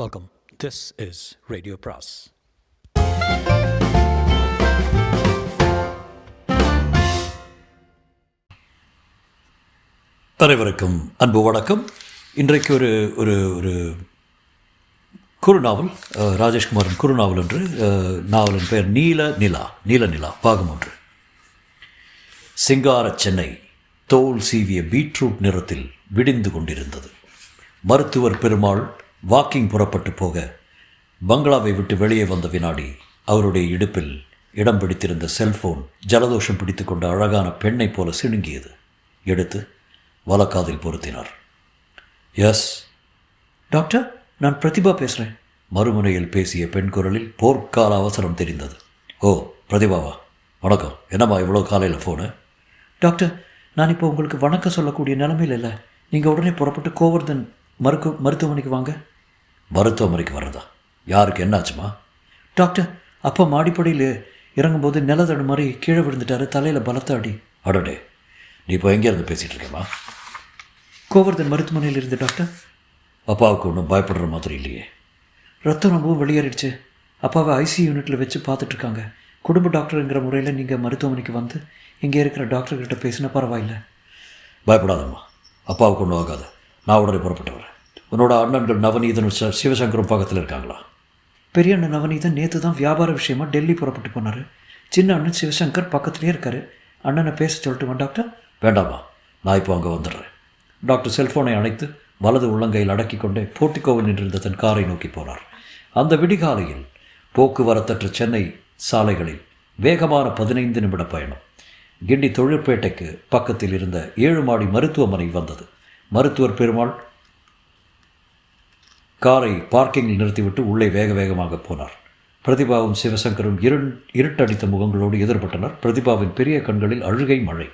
Welcome. This is Radio Pras. அனைவருக்கும் அன்பு வணக்கம். இன்றைக்கு ஒரு ஒரு ஒரு குறுநாவல், ராஜேஷ்குமாரின் குறுநாவல் என்று. நாவலின் பெயர் நீல நிலா பாகம் 1. சிங்கார சென்னை தோல் சீவிய பீட்ரூட் நிறத்தில் விடிந்து கொண்டிருந்தது. மருத்துவர் பெருமாள் வாக்கிங் புறப்பட்டு போக பங்களாவை விட்டு வெளியே வந்த வினாடி அவருடைய இடுப்பில் இடம் பிடித்திருந்த செல்போன் ஜலதோஷம் பிடித்து கொண்ட அழகான பெண்ணைப் போல சிணுங்கியது. எடுத்து வலக்காதில் பொருத்தினார். எஸ் டாக்டர், நான் பிரதிபா பேசுகிறேன். மறுமுனையில் பேசிய பெண் குரலில் போர்க்கால அவசரம் தெரிந்தது. ஓ, பிரதிபாவா, வணக்கம். என்னம்மா இவ்வளோ காலையில் ஃபோனு? டாக்டர், நான் இப்போ உங்களுக்கு வணக்கம் சொல்லக்கூடிய நிலைமையில் இல்லை. நீங்கள் உடனே புறப்பட்டு கோவர்தன் மருத்துவமனைக்கு வாங்க. மருத்துவமனைக்கு வர்றதா? யாருக்கு என்னாச்சுமா? டாக்டர், அப்பா மாடிப்படியில் இறங்கும்போது நிலத்தடு மாதிரி கீழே விழுந்துட்டாரு. தலையில் பலத்த அடி. அடடே, நீ இப்போ எங்கேருந்து பேசிகிட்டு இருக்கேம்மா? கோவர்தன் மருத்துவமனையில் இருந்து டாக்டர். அப்பாவுக்கு ஒன்றும் பயப்படுற மாதிரி இல்லையே? ரத்தம் ரொம்பவும் வெளியேறிடுச்சு. அப்பாவை ஐசி யூனிட்டில் வச்சு பார்த்துட்ருக்காங்க. குடும்ப டாக்டருங்கிற முறையில் நீங்கள் மருத்துவமனைக்கு வந்து இங்கே இருக்கிற டாக்டர்கிட்ட பேசினா பரவாயில்ல. பயப்படாதம்மா, அப்பாவுக்கு ஒன்றும் ஆகாது. நான் உடனே புறப்பட்டு வரேன். உன்னோட அண்ணன்கள் நவநீதனும் சிவசங்கரும் பக்கத்தில் இருக்காங்களா? பெரிய அண்ணன் நவநீதன் நேற்று தான் வியாபார விஷயமா டெல்லி புறப்பட்டு போனார். சின்ன அண்ணன் சிவசங்கர் பக்கத்துலேயே இருக்கார். அண்ணனை பேச சொல்லட்டுமா டாக்டர்? வேண்டாமா, நான் இப்போ அங்கே வந்துடுறேன். டாக்டர் செல்ஃபோனை அணைத்து வலது உள்ளங்கையில் அடக்கி கொண்டே போர்ட்டிகோவில் நின்றிருந்த தன் காரை நோக்கி போனார். அந்த விடிகாலையில் போக்குவரத்தற்ற சென்னை சாலைகளில் வேகமான 15 நிமிட பயணம். கிண்டி தொழிற்பேட்டைக்கு பக்கத்தில் இருந்த 7 மாடி மருத்துவமனை வந்தது. மருத்துவர் பெருமாள் காரை பார்க்கிங்கில் நிறுத்திவிட்டு உள்ளே வேகமாக போனார். பிரதிபாவும் சிவசங்கரும் இருட்டடித்த முகங்களோடு எதிர்பட்டனர். பிரதிபாவின் பெரிய கண்களில் அழுகை மழை.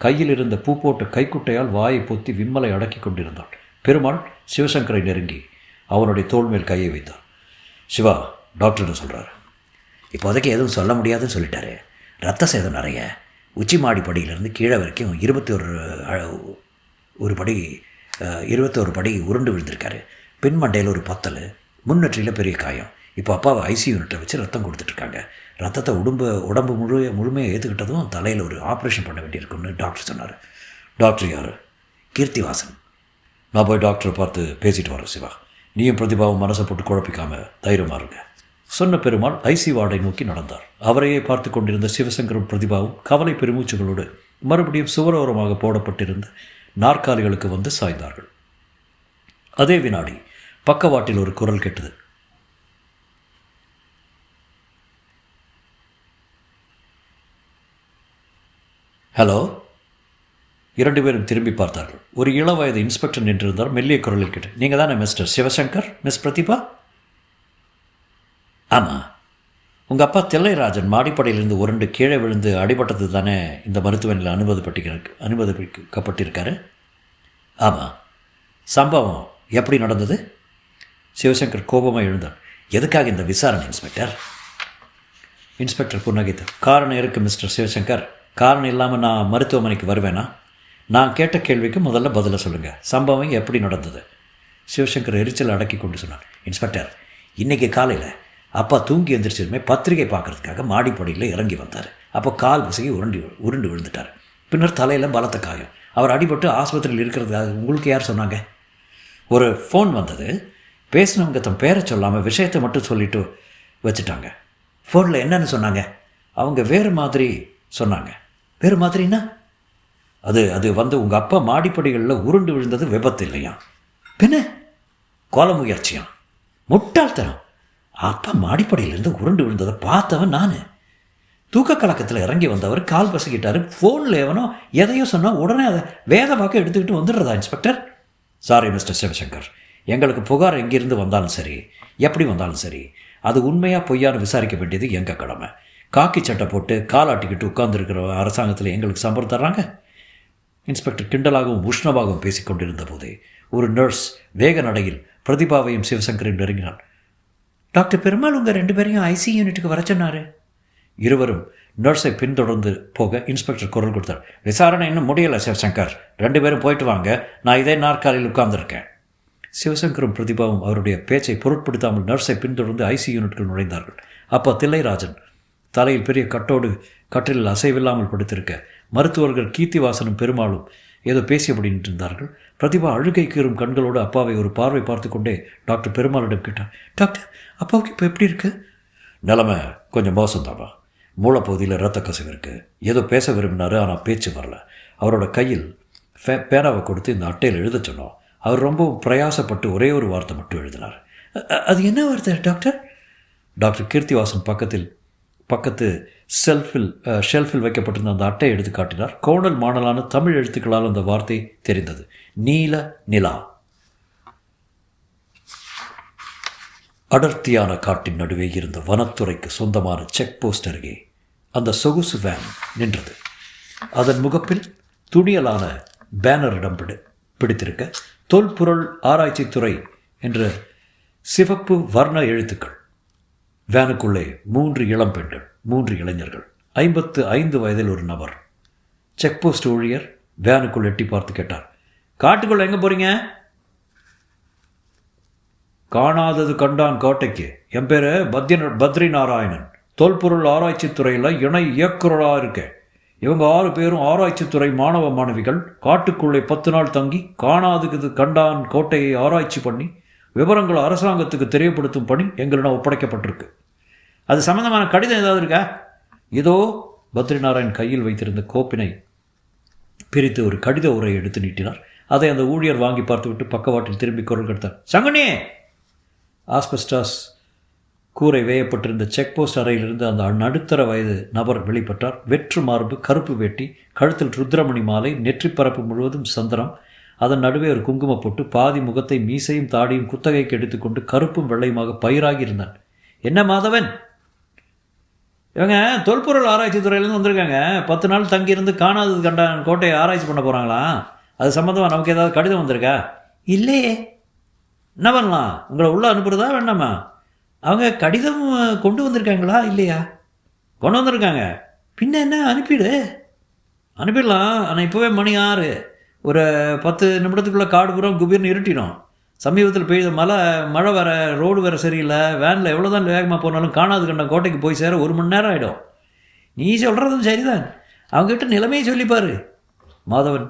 கையில் இருந்த பூ போட்ட கைக்குட்டையால் வாயை பொத்தி விம்மலை அடக்கி கொண்டிருந்தாள். பெருமாள் சிவசங்கரை நெருங்கி அவனுடைய தோள் மேல் கையை வைத்தார். சிவா, டாக்டர்னு சொல்கிறார். இப்போதைக்கு எதுவும் சொல்ல முடியாதுன்னு சொல்லிட்டாரு. ரத்த சேதம் நிறைய. உச்சி மாடி படியிலேருந்து கீழே வரைக்கும் 21 படி உருண்டு விழுந்திருக்காரு. பின்மண்டையில் ஒரு பத்தல், முன்னற்றியில் பெரிய காயம். இப்போ அப்பாவை ஐசி யூனிட்டை வச்சு ரத்தம் கொடுத்துட்ருக்காங்க. ரத்தத்தை உடம்பு முழுமையாக ஏற்றுக்கிட்டதும் தலையில் ஒரு ஆப்ரேஷன் பண்ண வேண்டியிருக்குன்னு டாக்டர் சொன்னார். டாக்டர் யார்? கீர்த்திவாசன். நான் போய் டாக்டரை பார்த்து பேசிட்டு வரேன். சிவா, நீயும் பிரதிபாவும் மனசை போட்டு குழப்பிக்காமல் தைரியமாக இருங்க சொன்ன பெருமாள் ஐசி வார்டை நோக்கி நடந்தார். அவரையே பார்த்து கொண்டிருந்த சிவசங்கரும் பிரதிபாவும் கவலை பெருமூச்சுகளோடு மறுபடியும் சுவரோரமாக போடப்பட்டிருந்த நாற்காலிகளுக்கு வந்து சாய்ந்தார்கள். அதே வினாடி பக்கவாட்டில் ஒரு குரல் கேட்டது. ஹலோ. 2 பேரும் திரும்பி பார்த்தார்கள். ஒரு இளவயது இன்ஸ்பெக்டர் நின்றிருந்தார். மெல்லிய குரலில் கேட்டு, நீங்கள் தானே மிஸ்டர் சிவசங்கர், மிஸ் பிரதிபா? ஆமாம். உங்கள் அப்பா தில்லைராஜன் மாடிப்படையிலிருந்து உருண்டு கீழே விழுந்து அடிபட்டது தானே இந்த மருத்துவமனையில் அனுமதிக்கப்பட்டிருக்காரு? ஆமாம். சம்பவம் எப்படி நடந்தது? சிவசங்கர் கோபமாக எழுந்தார். எதுக்காக இந்த விசாரணை இன்ஸ்பெக்டர்? இன்ஸ்பெக்டர் புன்னகைத்தார். காரணம் இருக்குது மிஸ்டர் சிவசங்கர். காரணம் இல்லாமல் நான் மருத்துவமனைக்கு வருவேனா? நான் கேட்ட கேள்விக்கு முதல்ல பதிலை சொல்லுங்கள். சம்பவம் எப்படி நடந்தது? சிவசங்கர் எரிச்சல் அடக்கி கொண்டு சொன்னார். இன்ஸ்பெக்டர், இன்றைக்கி காலையில் அப்பா தூங்கி எந்திரிச்சதுமே பத்திரிகை பார்க்குறதுக்காக மாடிப்படியில் இறங்கி வந்தார். அப்போ கால் விசையை உருண்டு விழுந்துட்டார். பின்னர் தலையில் பலத்த காயம். அவர் அடிபட்டு ஆஸ்பத்திரியில் இருக்கிறதுக்காக உங்களுக்கு யார் சொன்னாங்க? ஒரு ஃபோன் வந்தது. பேசினவங்க தன் பேரை சொல்லாமல் விஷயத்தை மட்டும் சொல்லிட்டு வச்சுட்டாங்க. ஃபோனில் என்னன்னு சொன்னாங்க? அவங்க வேறு மாதிரி சொன்னாங்க. வேறு மாதிரின்னா? அது வந்து உங்கள் அப்பா மாடிப்படிகளில் உருண்டு விழுந்தது விபத்து இல்லையா? பின்ன கொலை முயற்சியாம். முட்டாள்தனம். அப்பா மாடிப்படியிலேருந்து உருண்டு விழுந்ததை பார்த்தவன் நான். தூக்க கலக்கத்தில் இறங்கி வந்தவர் கால் பசிக்கிட்டார். ஃபோனில் எவனோ எதையோ சொன்னால் உடனே அதை வேத வாக்க எடுத்துக்கிட்டு வந்துடுறதா இன்ஸ்பெக்டர்? சாரி மிஸ்டர் சிவசங்கர், எங்களுக்கு புகார் எங்கிருந்து வந்தாலும் சரி, எப்படி வந்தாலும் சரி, அது உண்மையாக பொய்யான்னு விசாரிக்க வேண்டியது எங்கள் கடமை. காக்கி சட்டை போட்டு காலாட்டிக்கிட்டு உட்கார்ந்துருக்கிற அரசாங்கத்தில் எங்களுக்கு சம்பளம் தர்றாங்க? இன்ஸ்பெக்டர் கிண்டலாகவும் உஷ்ணமாகவும் பேசி கொண்டிருந்த போதே ஒரு நர்ஸ் வேக நடையில் பிரதிபாவையும் சிவசங்கரையும் நெருங்கினாள். டாக்டர் பெருமாள் உங்கள் 2 பேரையும் ஐசி யூனிட்டுக்கு வர சொன்னார். இருவரும் நர்ஸை பின்தொடர்ந்து போக இன்ஸ்பெக்டர் குரல் கொடுத்தார். விசாரணை இன்னும் முடியலை சிவசங்கர், 2 பேரும் போயிட்டு வாங்க, நான் இதே நாற்காலியில் உட்கார்ந்துருக்கேன். சிவசங்கரும் பிரதிபாவும் அவருடைய பேச்சை பொருட்படுத்தாமல் நர்ஸை பின்தொடர்ந்து ஐசி யூனிட்கள் நுழைந்தார்கள். அப்போ தில்லைராஜன் தலையில் பெரிய கட்டிலில் அசைவில்லாமல் படுத்திருக்க மருத்துவர்கள் கீர்த்திவாசனும் பெருமாளும் ஏதோ பேசியபடி நின்றிருந்தார்கள். பிரதிபா அழுகை கீறும் கண்களோடு அப்பாவை ஒரு பார்வை பார்த்து கொண்டே டாக்டர் பெருமாளிடம் கேட்டார், டாக்டர் அப்பாவுக்கு இப்போ எப்படி இருக்கு? நிலைமை கொஞ்சம் மோசம்தாப்பா. மூளைப்பகுதியில் இரத்த கசிவு இருக்குது. ஏதோ பேச விரும்பினார், ஆனால் பேச்சு வரல. அவரோட கையில் பேனாவை கொடுத்து இந்த அட்டையில் எழுத சொன்னோம். அவர் ரொம்பவும் பிரயாசப்பட்டு ஒரே ஒரு வார்த்தை மட்டும் எழுதினார். அது என்ன வார்த்தை டாக்டர்? டாக்டர் கீர்த்திவாசன் பக்கத்து ஷெல்ஃபில் வைக்கப்பட்டிருந்த அந்த அட்டையை எடுத்து காட்டினார். கோணல் மாணலான தமிழ் எழுத்துக்களால் அந்த வார்த்தை தெரிந்தது. நீல நிலா. அடர்த்தியான காட்டின் நடுவே இருந்த வனத்துறைக்கு சொந்தமான செக் போஸ்ட் அருகே அந்த சொகுசு வேன் நின்றது. அதன் முகப்பில் துணியலான பேனரிடம் பிடித்திருக்க தொல்பொருள் ஆராய்ச்சித்துறை என்ற சிவப்பு வர்ண எழுத்துக்கள். வேனுக்குள்ளே 3 இளம் பெண்கள், 3 இளைஞர்கள், 55 வயதில் ஒரு நபர். செக் போஸ்ட் ஊழியர் வேனுக்குள் எட்டி பார்த்து கேட்டார், காட்டுக்குள்ள எங்கே போகிறீங்க? காணாதது கண்டான் கோட்டைக்கு. என் பேர் பத்ரி நாராயணன். தொல்பொருள் ஆராய்ச்சித்துறையில் இணை இயக்குநராக இருக்கேன். இவங்க 6 பேரும் ஆராய்ச்சித்துறை மாணவ மாணவிகள். காட்டுக்குள்ளே 10 நாள் தங்கி காணாதது கண்டான் கோட்டையை ஆராய்ச்சி பண்ணி விவரங்களை அரசாங்கத்துக்கு தெரியப்படுத்தும் பணி எங்களிடம் ஒப்படைக்கப்பட்டிருக்கு. அது சம்பந்தமான கடிதம் ஏதாவது இருக்கா? இதோ பத்ரி நாராயண் கையில் வைத்திருந்த கோப்பினை பிரித்து ஒரு கடித உரையை எடுத்து நீட்டினார். அதை அந்த ஊழியர் வாங்கி பார்த்துவிட்டு பக்கவாட்டில் திரும்பி குரல் கொடுத்தார், சங்குனி! ஆஸ்பெஸ்டாஸ் கூரை வேயப்பட்டிருந்த செக் போஸ்ட் அறையிலிருந்து அந்த நடுத்தர வயது நபர் வெளிப்பட்டார். வெற்று மார்பு, கருப்பு வேட்டி, கழுத்தில் ருத்ரமணி மாலை, நெற்றி பரப்பு முழுவதும் சந்திரம், அதன் நடுவே ஒரு குங்கும போட்டு பாதி முகத்தை மீசையும் தாடியும் குத்தகைக்கு எடுத்துக்கொண்டு கருப்பும் வெள்ளையுமாக பயிராகி இருந்தான். என்ன மாதவன்? இவங்க தொல்பொருள் ஆராய்ச்சி துறையிலேருந்து வந்திருக்காங்க. 10 நாள் தங்கியிருந்து காணாதது கண்டான் கோட்டையை ஆராய்ச்சி பண்ண போகிறாங்களா? அது சம்மந்தமாக நமக்கு ஏதாவது கடிதம் வந்திருக்கா? இல்லையே. என்ன பண்ணலாம்? உங்களை உள்ளே அனுப்புகிறதா வேண்டாமா? அவங்க கடிதம் கொண்டு வந்திருக்காங்களா இல்லையா? கொண்டு வந்திருக்காங்க. பின்ன என்ன, அனுப்பிடலாம். ஆனால் இப்போவே மணி 6. ஒரு 10 நிமிடத்துக்குள்ளே காடு பூரா குபீர்னு இருட்டிடும். சமீபத்தில் பெய்த மழை வர, ரோடு வேறு சரியில்லை. வேனில் எவ்வளோ தான் வேகமாக போனாலும் காணாது கண்ட கோட்டைக்கு போய் சேர 1 மணி நேரம் ஆகிடும். நீ சொல்கிறதும் சரிதான். அவங்ககிட்ட நிலைமையை சொல்லிப்பார். மாதவன்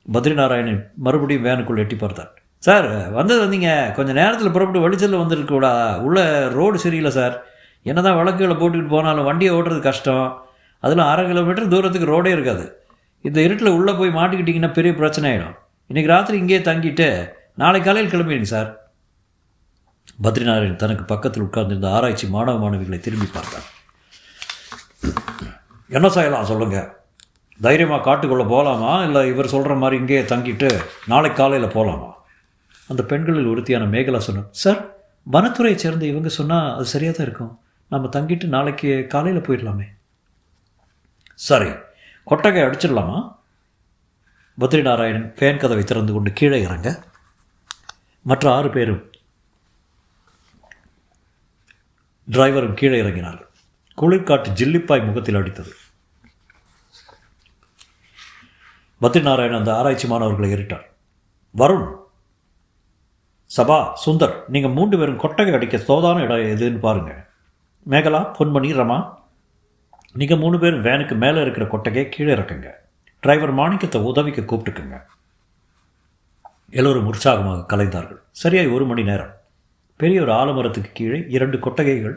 பத்ரிநாராயணன் மறுபடியும் வேனுக்குள் எட்டி பார்த்தார். சார், வந்தீங்க கொஞ்சம் நேரத்தில் புறப்பட்டு வெளிச்சலில் வந்துருக்கூடா. உள்ள ரோடு சரியில்லை சார். என்ன தான் விளக்குகளை போட்டுக்கிட்டு போனாலும் வண்டியை ஓட்டுறது கஷ்டம். அதில் 1/2 கிலோமீட்டர் தூரத்துக்கு ரோடே இருக்காது. இந்த இருட்டில் உள்ளே போய் மாட்டிக்கிட்டிங்கன்னா பெரிய பிரச்சனை ஆகிடும். இன்றைக்கி ராத்திரி இங்கேயே தங்கிட்டு நாளை காலையில் கிளம்பிடுங்க சார். பத்ரிநாராயணன் தனக்கு பக்கத்தில் உட்கார்ந்திருந்த ஆராய்ச்சி மாணவ மாணவிகளை திரும்பி பார்த்தார். என்ன செய்யலாம் சொல்லுங்கள்? தைரியமாக காட்டுக்குள்ளே போகலாமா, இல்லை இவர் சொல்கிற மாதிரி இங்கேயே தங்கிட்டு நாளை காலையில் போகலாமா? அந்த பெண்களில் ஒருத்தியான மேகலா சொன்னார், சார், வனத்துறையை சேர்ந்த இவங்க சொன்னால் அது சரியாக தான் இருக்கும். நம்ம தங்கிட்டு நாளைக்கு காலையில் போயிடலாமே. சரி, கொட்டகை அடிச்சிடலாமா? பத்ரிநாராயணன் ஃபேன் கதவை திறந்து கொண்டு கீழே இறங்க மற்ற 6 பேரும் டிரைவரும் கீழே இறங்கினார்கள். குளிர்காட்டு ஜில்லிப்பாய் முகத்தில் அடித்தது. பத்ரிநாராயணன் அந்த ஆராய்ச்சி மாணவர்களை ஏறிட்டார். வருண், சபா, சுந்தர், நீங்கள் 3 பேரும் கொட்டகை அடிக்க சோதான இடம் எதுன்னு பாருங்கள். மேகலா, பொன்மணி, ரமா, நீங்கள் 3 பேரும் வேனுக்கு மேலே இருக்கிற கொட்டகையை கீழே இறக்குங்க. டிரைவர் மாணிக்கத்தை உதவிக்கு கூப்பிட்டுக்குங்க. எல்லோரும் உற்சாகமாக கலைந்தார்கள். சரியாய் 1 மணி நேரம் பெரிய ஒரு ஆலமரத்துக்கு கீழே 2 கொட்டகைகள்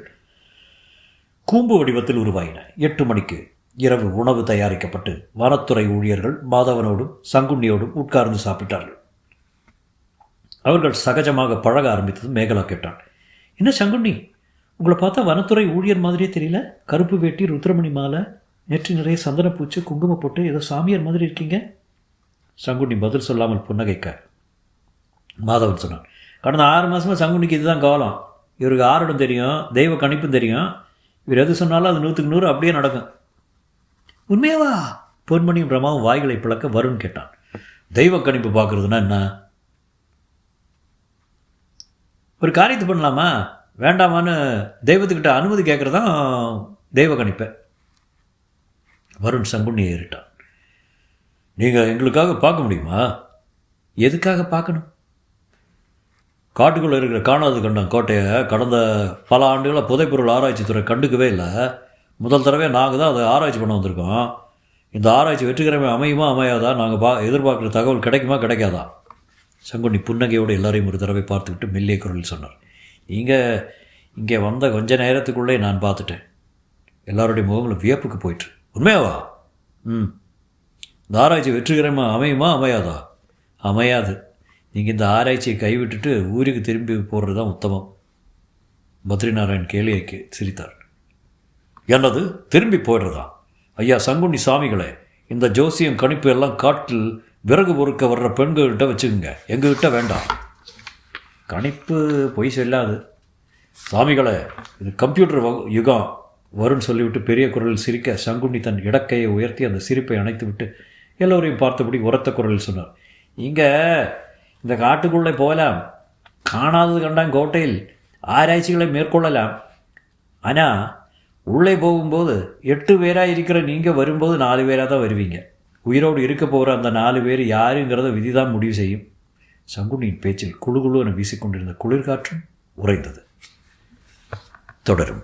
கூம்பு வடிவத்தில் உருவாயின. 8 மணிக்கு இரவு உணவு தயாரிக்கப்பட்டு வனத்துறை ஊழியர்கள் மாதவனோடும் சங்குண்ணியோடும் உட்கார்ந்து சாப்பிட்டார்கள். அவர்கள் சகஜமாக பழக ஆரம்பித்ததும் மேகலா கேட்டான், என்ன சங்குண்ணி, உங்களை பார்த்தா வனத்துறை ஊழியர் மாதிரியே தெரியல. கருப்பு வேட்டி, ருத்ரமணி மாலை, நெற்றி நிறைய சந்தனப்பூச்சு, குங்குமம் போட்டு ஏதோ சாமியார் மாதிரி இருக்கீங்க. சங்குண்ணி பதில் சொல்லாமல் புன்னகைக்க மாதவன் சொன்னான், கடந்த 6 மாதமாக சங்குண்ணிக்கு இதுதான் காலம். இவருக்கு ஆரோடும் தெரியும், தெய்வ கணிப்பும் தெரியும். இவர் எது சொன்னாலும் அது 100க்கு 100 அப்படியே நடக்கும். உண்மையாவா? பொன்மணியும் பிரமாவும் வாய்களை பிளக்க வருண் கேட்டான், தெய்வ கணிப்பு பார்க்குறதுனா என்ன? ஒரு காரியத்தை பண்ணலாமா வேண்டாமான்னு தெய்வத்துக்கிட்ட அனுமதி கேட்குறது தான் தெய்வ கணிப்பை. வருண் சங்குண்ணியை ஏறிட்டான். நீங்கள் எங்களுக்காக பார்க்க முடியுமா? எதுக்காக பார்க்கணும்? காட்டுக்குள்ளே இருக்கிற காணாது கண்டம் கோட்டையை கடந்த பல ஆண்டுகளாக புதைப்பொருள் ஆராய்ச்சித்துறை கண்டுக்கவே இல்லை. முதல் தடவை நாங்கள் தான் அதை ஆராய்ச்சி பண்ண வந்திருக்கோம். இந்த ஆராய்ச்சி வெற்றிகரமாக அமையுமா அமையாதா, நாங்கள் எதிர்பார்க்குற தகவல் கிடைக்குமா கிடைக்காதா? சங்குனி புன்னகையோடு எல்லாரையும் ஒரு தடவை பார்த்துக்கிட்டு மெல்லிய குரலில் சொன்னார். இங்கே வந்த கொஞ்ச நேரத்துக்குள்ளே நான் பார்த்துட்டேன். எல்லாருடைய முகங்களும் வியப்புக்கு போயிட்டு. உண்மையாவா? இந்த ஆராய்ச்சி வெற்றிகரமாக அமையுமா அமையாதா? அமையாது. நீங்கள் இந்த ஆராய்ச்சியை கைவிட்டுட்டு ஊருக்கு திரும்பி போடுறது தான் உத்தமம். பத்ரிநாராயண் கேலியைக்கு சிரித்தார். என்னது திரும்பி போயிடுறதா? ஐயா சங்குனி சாமிகளே, இந்த ஜோசியம் கணிப்பு எல்லாம் காட்டில் விறகு பொறுக்க வர்ற பெண்கள்கிட்ட வச்சுக்கோங்க, எங்ககிட்ட வேண்டாம். கணிப்பு பொய் சொல்லாது. சாமிகளே, இது கம்ப்யூட்டர் யுகம் வரும்னு சொல்லிவிட்டு பெரிய குரலில் சிரிக்க சங்குனி தன் இடக்கையை உயர்த்தி அந்த சிரிப்பை அணைத்து விட்டு எல்லோரையும் பார்த்தபடி உரத்த குரலில் சொன்னார். இங்கே இந்த காட்டுக்குள்ளே போகலாம், காணாதது கண்டான் கோட்டையில் ஆராய்ச்சிகளை மேற்கொள்ளலாம். ஆனால் உள்ளே போகும்போது 8 பேராக இருக்கிற நீங்கள் வரும்போது 4 பேராக தான் வருவீங்க. உயிரோடு இருக்க போகிற அந்த 4 பேர் யாருங்கிறத விதி தான் முடிவு செய்யும். சங்குனியின் பேச்சில் குழு என வீசிக்கொண்டிருந்த குளிர்காற்றும் உறைந்தது. தொடரும்.